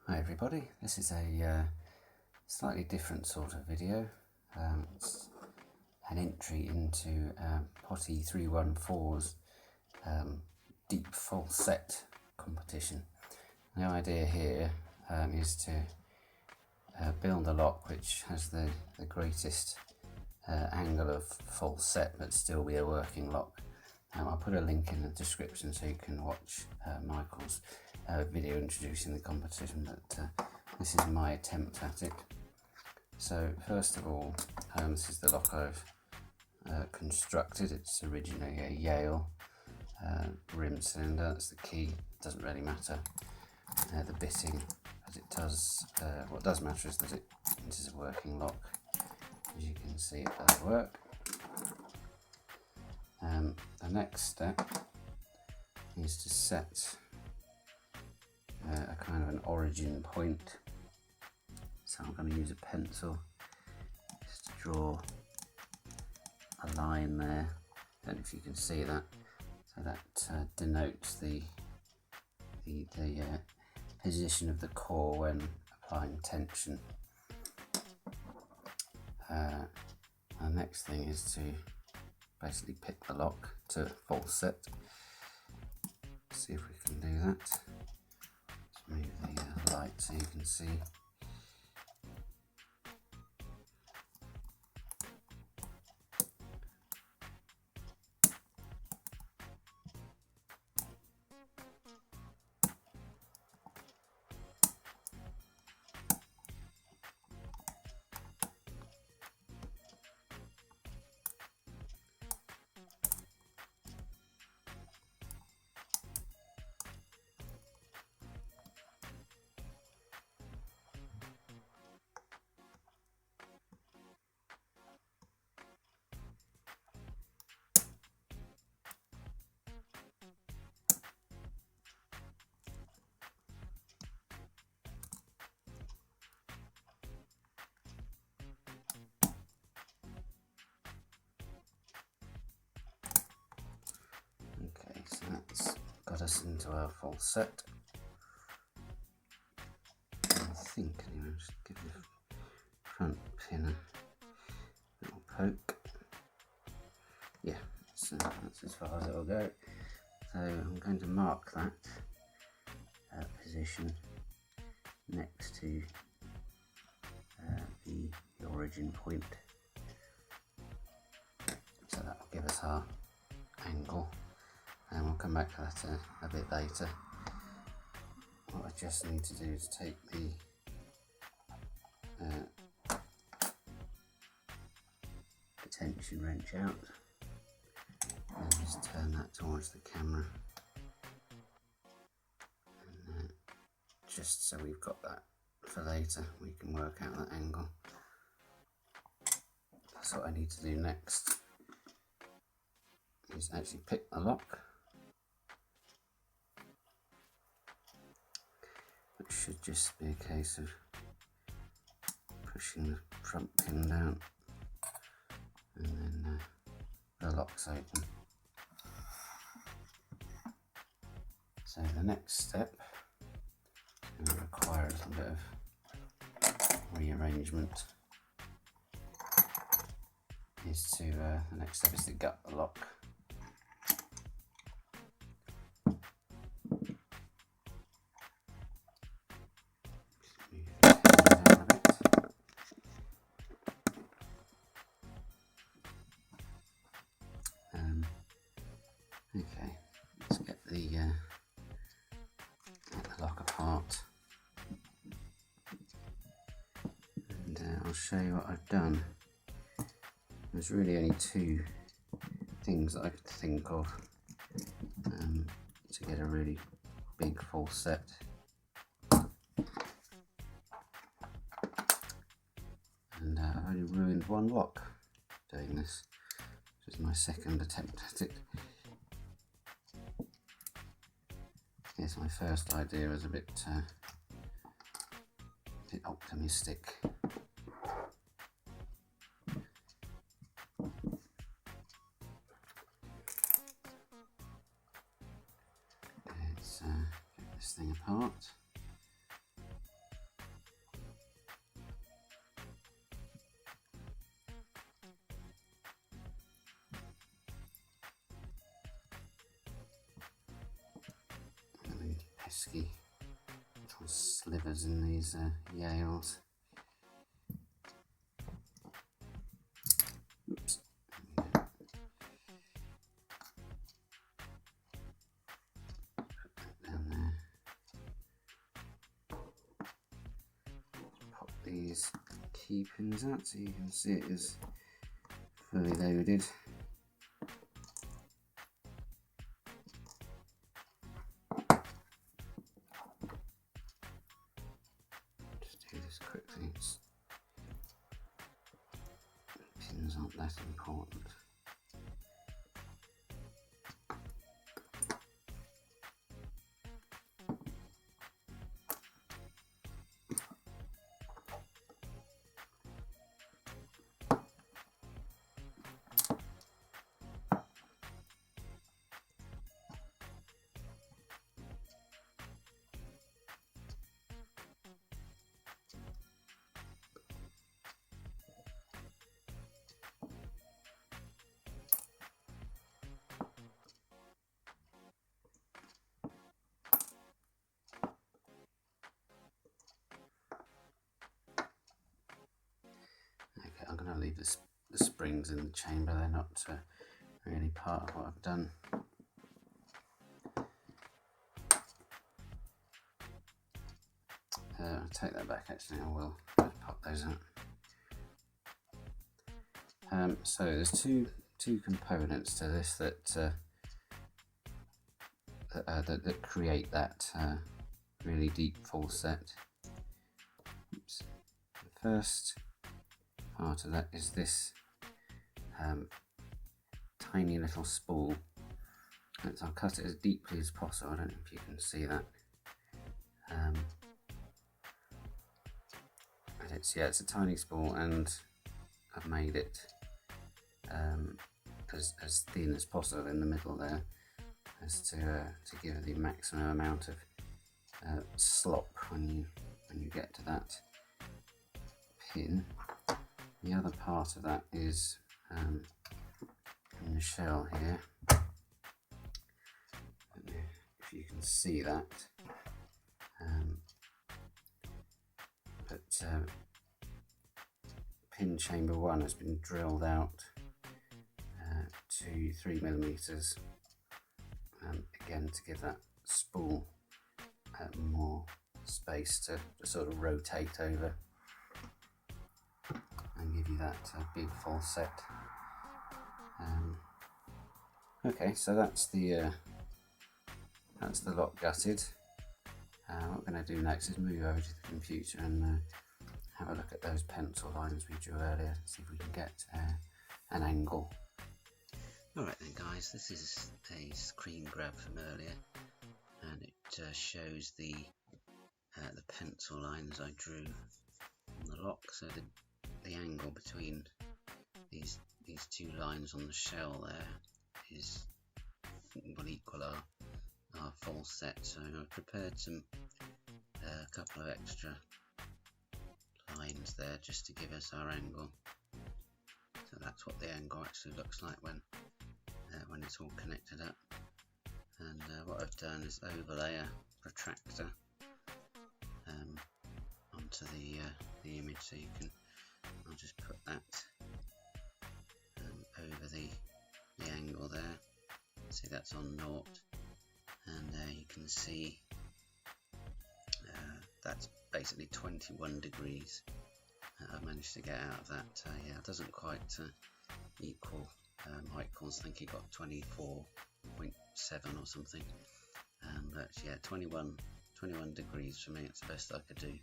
Hi everybody, this is a slightly different sort of video. It's an entry into Potti314's deep falset competition. The idea here is to build a lock which has the greatest angle of falset but still be a working lock. I'll put a link in the description so you can watch Michael's video introducing the competition, but this is my attempt at it. So first of all, this is the lock I've constructed. It's originally a Yale rim cylinder. That's the key. It doesn't really matter the bitting, as it does. What does matter is that this is a working lock. As you can see, it does work. The next step is to set a kind of an origin point. So I'm going to use a pencil just to draw a line there. I don't know if you can see that. So that denotes the position of the core when applying tension. The next thing is to basically pick the lock to falset. See if we can do that. Let's move the light so you can see. So that's got us into our falset. I think anyway, just give the front pin a little poke. Yeah, so that's as far as it will go. So I'm going to mark that position next to the origin point. So that will give us our angle. And we'll come back to that a bit later. What I just need to do is take the tension wrench out and just turn that towards the camera. And just so we've got that for later, we can work out that angle. That's what I need to do next, is actually pick the lock. It should just be a case of pushing the front pin down and then the lock's open. So the next step will require a little bit of rearrangement. The next step is to gut the lock. Okay, let's get the lock apart, and I'll show you what I've done. There's really only two things that I could think of to get a really big falset. And I've only ruined one lock doing this. This is my second attempt at it. Yes, my first idea was a bit optimistic. Let's get this thing apart. pesky little slivers in these Yales. Oops. Down there. Pop these key pins out so you can see it is fully loaded. Just do this quickly. Pins aren't that important. Okay, I'm going to leave the springs in the chamber, they're not really part of what I've done. I'll take that back actually, I will pop those out. So there's two components to this that create that really deep falset. Oops. The first part of that is this tiny little spool. So I'll cut it as deeply as possible. I don't know if you can see that. It's a tiny spool, and I've made it as thin as possible in the middle there, as to give the maximum amount of slop when you get to that pin. The other part of that is in the shell here. I don't know if you can see that, but pin chamber 1 has been drilled out to 3mm, again to give that spool more space to sort of rotate over and give you that big falset. Okay, so that's the lot gutted. What we're going to do next is move over to the computer and have a look at those pencil lines we drew earlier, see if we can get an angle. Alright then guys, this is a screen grab from earlier, and it shows the pencil lines I drew on the lock. So the angle between these two lines on the shell there will equal our falset. So I've prepared a couple of extra lines there just to give us our angle. So that's what the angle actually looks like when it's all connected up. And what I've done is overlay a protractor onto the image, so I'll just put that over the angle there. See, that's on 0, and you can see that's basically 21 degrees I've managed to get out of that. Yeah, it doesn't quite equal Mike calls, I think he got 24.7 or something, but yeah, 21 degrees for me, it's the best I could do.